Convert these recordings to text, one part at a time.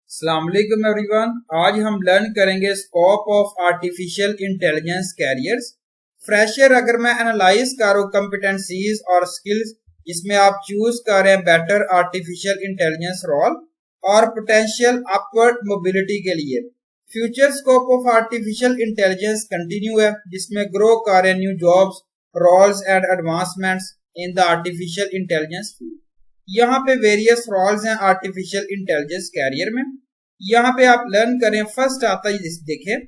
अस्सलाम वालेकुम एवरीवन। आज हम लर्न करेंगे scope of artificial intelligence carriers. Fresher अगर मैं एनालाइज करूँ कॉम्पिटेंसीज और स्किल्स, इसमें आप चूज करें बेटर आर्टिफिशियल इंटेलिजेंस रोल और पोटेंशियल अपवर्ड मोबिलिटी के लिए। Future scope of artificial intelligence continue है, जिसमें ग्रो करें new jobs, roles and advancements in the artificial intelligence field. यहाँ पे वेरियस रोल्स हैं आर्टिफिशियल इंटेलिजेंस कैरियर में। यहाँ पे आप लर्न करें, फर्स्ट आता है देखें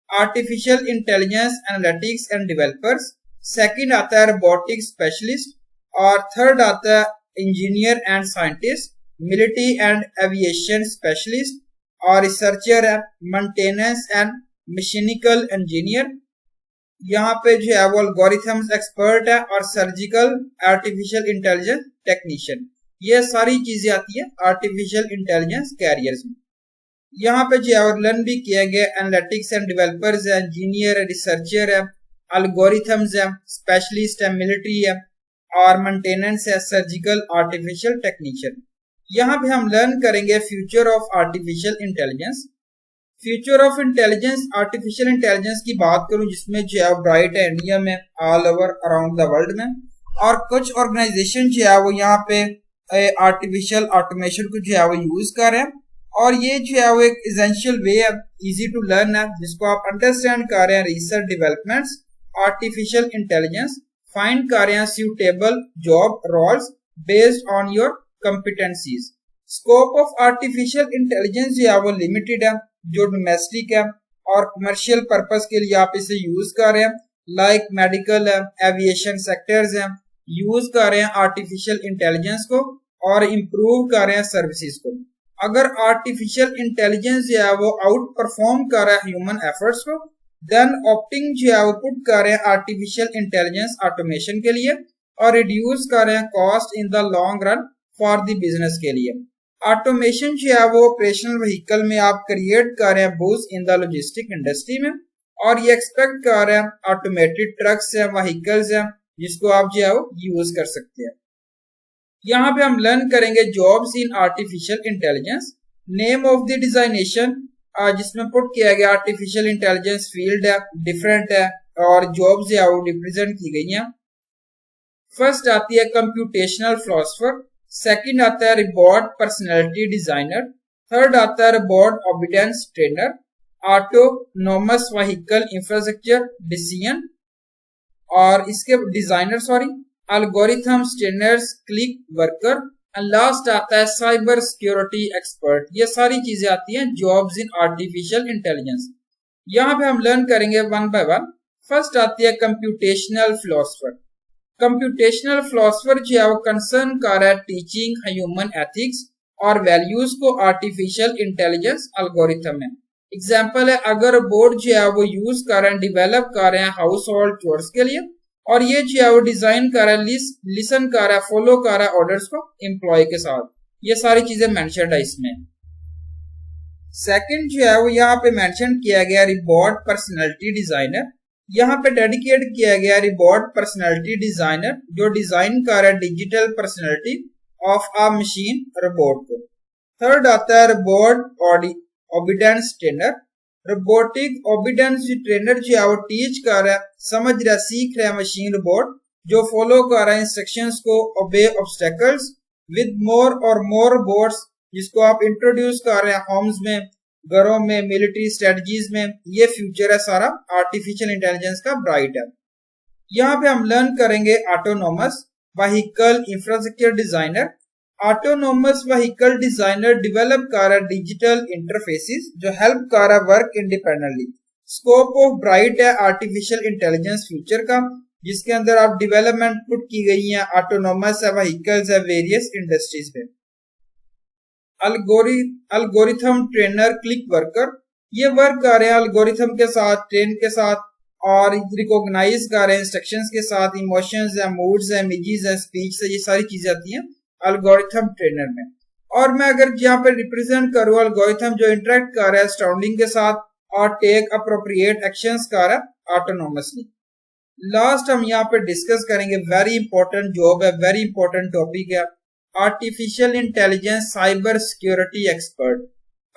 artificial intelligence analytics and developers, second आता है रोबोटिक्स स्पेशलिस्ट और थर्ड आता है engineer and scientist, military and aviation specialist और रिसर्चर है, मेंटेनेंस एंड मशीनिकल इंजीनियर। यहाँ पे जो है वो एल्गोरिथम्स एक्सपर्ट है और सर्जिकल आर्टिफिशियल इंटेलिजेंस टेक्नीशियन। ये सारी चीजें आती है आर्टिफिशियल इंटेलिजेंस कैरियर्स में। यहाँ पे जो है लर्न भी किया गया एनालिटिक्स एंड डेवलपर्स है, इंजीनियर है, रिसर्चर है, एल्गोरिथम्स है, स्पेशलिस्ट है, मिलिट्री है और मेंटेनेंस है, सर्जिकल आर्टिफिशियल टेक्नीशियन। यहाँ पे हम लर्न करेंगे future of artificial intelligence. Future of intelligence artificial intelligence की बात करूं, जिसमें जो है ब्राइट है इंडिया में, all over around the world में, और कुछ ऑर्गेनाइजेशन जो है वो यहाँ पे आर्टिफिशियल ऑटोमेशन को जो है वो यूज कर रहे हैं और ये जो है वो एक एसेंशियल वे है, इजी टू लर्न है, जिसको आप अंडरस्टैंड कर रहे हैं। Research developments artificial intelligence find कर रहे हैं suitable job roles based on your competencies. Scope of artificial intelligence जो है वो लिमिटेड है, जो डोमेस्टिक है और कमर्शियल पर्पस के लिए आप इसे यूज कर रहे हैं, लाइक मेडिकल है, एविएशन सेक्टर्स हैं, यूज कर रहे हैं आर्टिफिशियल इंटेलिजेंस को और इम्प्रूव कर रहे हैं सर्विसेज को। अगर आर्टिफिशियल इंटेलिजेंस जो है वो आउट परफॉर्म कर रहा है ह्यूमन एफर्ट्स को, देन ऑप्टिंग जो है वो पुट कर रहे हैं आर्टिफिशियल इंटेलिजेंस ऑटोमेशन के लिए और रिड्यूस कर रहे हैं cost in the long run for the business के लिए। ऑटोमेशन जो है वो ऑपरेशनल व्हीकल में आप क्रिएट कर रहे हैं boost in the logistic industry में, और ये एक्सपेक्ट कर रहे हैं ऑटोमेटेड ट्रक्स हैं, व्हीकल्स हैं, जिसको आप जो है वो यूज कर सकते हैं। यहाँ पे हम लर्न करेंगे jobs in artificial intelligence. Name of the designation जिसमें पुट किया गया आर्टिफिशियल इंटेलिजेंस फील्ड है, डिफरेंट है और जॉब्स जो है वो रिप्रेजेंट की गई हैं। फर्स्ट आती है कंप्यूटेशनल फिलोसोफर, सेकंड आता है रोबोट पर्सनालिटी डिजाइनर, थर्ड आता है robot obedience trainer, autonomous vehicle infrastructure decision और इसके designer algorithms trainers click worker, and last आता है साइबर सिक्योरिटी एक्सपर्ट। ये सारी चीजें आती हैं जॉब्स इन आर्टिफिशियल इंटेलिजेंस। यहाँ पे हम लर्न करेंगे वन बाय वन। फर्स्ट आती है कंप्यूटेशनल फिलोसोफर। कंप्यूटेशनल फिलोसोफर जो है वो कंसर्न कर रहा है टीचिंग ह्यूमन एथिक्स और वैल्यूज को आर्टिफिशियल इंटेलिजेंस एल्गोरिथम में। एग्जाम्पल है, अगर बोर्ड जो है वो यूज कर रहे हैं, डिवेलप कर रहे हैं हाउस होल्ड चोर्स के लिए, और ये जो है वो डिजाइन कर रहा है, लिसन कर रहा है, फॉलो कर रहा है ऑर्डर्स को एम्प्लॉय के साथ। ये सारी चीजें मेंशन्ड है इसमें। सेकंड जो है वो यहाँ पे मेंशन किया गया रोबोट पर्सनालिटी डिजाइनर। यहाँ पे डेडिकेट किया गया रोबोट पर्सनालिटी डिजाइनर, जो डिजाइन कर रहा है digital personality of a machine robot को। थर्ड आता है robot obedience trainer. Robotic obedience trainer जो है वो टीच कर रहा है, समझ रहा है, सीख रहा है मशीन रोबोट, जो फॉलो कर रहा है इंस्ट्रक्शंस को, ओबे ऑब्स्टेकल्स विद मोर और मोर रोबोट्स, जिसको आप इंट्रोड्यूस कर रहे हैं होम्स में, घरों में, मिलिट्री स्ट्रेटजीज में। ये फ्यूचर है सारा आर्टिफिशियल इंटेलिजेंस का ब्राइट है। यहाँ पे हम लर्न करेंगे autonomous vehicle infrastructure designer. Autonomous vehicle designer develop कर रहा है डिजिटल इंटरफेसेस जो हेल्प कर रहा है work independently. Scope of bright है आर्टिफिशियल इंटेलिजेंस फ्यूचर का, जिसके अंदर आप डेवलपमेंट पुट की गई है, ऑटोनोमस है, व्हीकल्स है, वेरियस इंडस्ट्रीज में। एल्गोरिथम ट्रेनर क्लिक वर्कर, ये वर्क कर रहे हैं एल्गोरिथम के साथ, ट्रेन के साथ, और रिकॉग्नाइज कर रहे हैं इंस्ट्रक्शंस के साथ, इमोशंस है, मूड्स है, इमेजेस है, स्पीच है, ये सारी चीजें आती हैं एल्गोरिथम ट्रेनर में। और मैं अगर यहाँ पे रिप्रेजेंट करूँ एल्गोरिथम जो इंटरेक्ट कर रहा है सराउंडिंग के साथ और टेक अप्रोप्रिएट एक्शंस कर रहा है ऑटोनोमसली। लास्ट हम यहाँ पे डिस्कस करेंगे, वेरी इंपॉर्टेंट जॉब है, वेरी इंपॉर्टेंट टॉपिक है, artificial intelligence cyber security expert.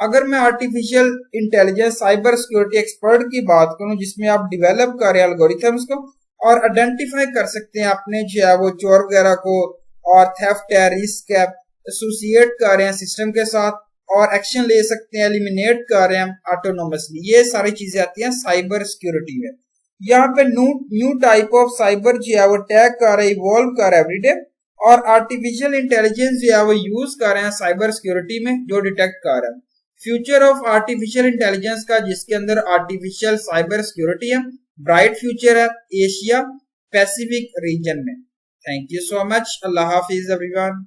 अगर मैं artificial intelligence cyber security expert की बात करूं, जिसमें आप डेवलप कर रहे हैं एल्गोरिथम्स को और आइडेंटिफाई कर सकते हैं अपने जो है वो चोर वगैरह को, और थेफ्ट है, रिस्क है, एसोसिएट कर रहे हैं सिस्टम के साथ और एक्शन ले सकते हैं, एलिमिनेट कर रहे हैं ऑटोनोमसली, ये सारी चीजें आती हैं साइबर सिक्योरिटी में। यहाँ पे न्यू टाइप ऑफ साइबर जो है वो टैग कर रहा है, इवॉल्व कर रहा है एवरीडे, और आर्टिफिशियल इंटेलिजेंस जो है वो यूज कर रहे हैं साइबर सिक्योरिटी में, जो डिटेक्ट कर रहा है फ्यूचर ऑफ आर्टिफिशियल इंटेलिजेंस का, जिसके अंदर आर्टिफिशियल साइबर सिक्योरिटी है। ब्राइट फ्यूचर है एशिया पैसिफिक रीजन में। Thank you so much. Allah Hafiz everyone.